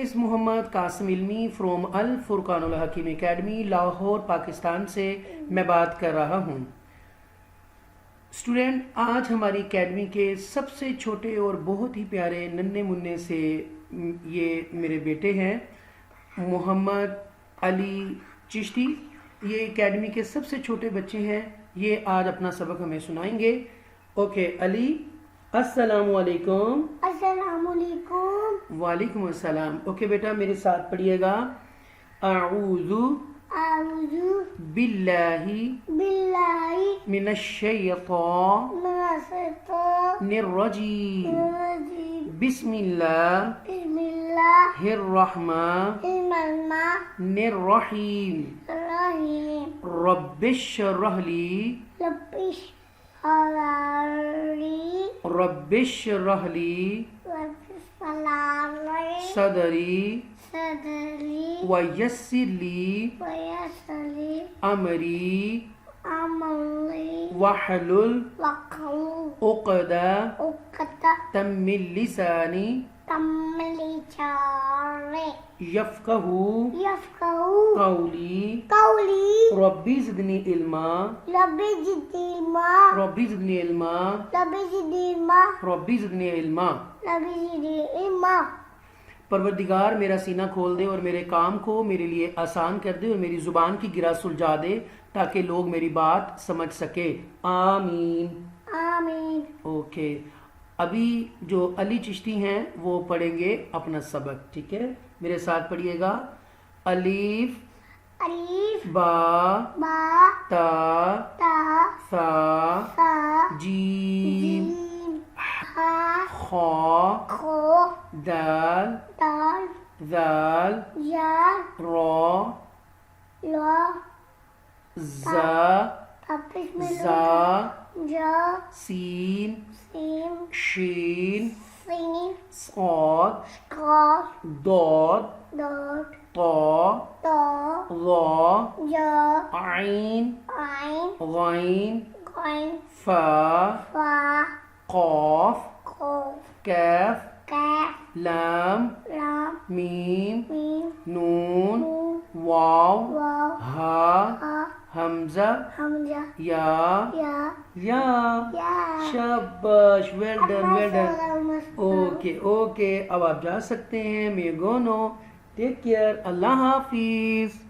اس محمد قاسم علمی فرام الفرقان الحکیم اکیڈمی لاہور پاکستان سے میں بات کر رہا ہوں۔ اسٹوڈنٹ، آج ہماری اکیڈمی کے سب سے چھوٹے اور بہت ہی پیارے ننھے منھے سے یہ میرے بیٹے ہیں محمد علی چشتی۔ یہ اکیڈمی کے سب سے چھوٹے بچے ہیں، یہ آج اپنا سبق ہمیں سنائیں گے۔ اوکے علی، السلام علیکم۔ السلام علیکم۔ وعلیکم السلام۔ اوکے بیٹا، میرے ساتھ پڑھیے گا۔ اعوذ باللہ من الشیطان الرجیم، بسم اللہ الرحمن الرحیم، رب اشرح لی صدری ویسر لی امری واحلل عقدۃ من لسانی یفقہوا قولی، ربی زدنی علما، ربی زدنی علما۔ پروردگار میرا سینہ کھول دے اور میرے کام کو میرے لیے آسان کر دے اور میری زبان کی گرہ سلجھا دے تاکہ لوگ میری بات سمجھ سکے، آمین۔ اوکے، ابھی جو علی چشتی ہیں وہ پڑھیں گے اپنا سبق، ٹھیک ہے؟ میرے ساتھ پڑھیے گا۔ الف با تا ثا جیم خا دال ذال را زا سین شین صاد ضاد طا ظا عین غین فا قاف کاف لام میم نون واو ہا حمزہ یا شاباش، ویل ڈن۔ اوکے، اب آپ جا سکتے ہیں۔ مے گو نو، ٹیک کیئر، اللہ حافظ۔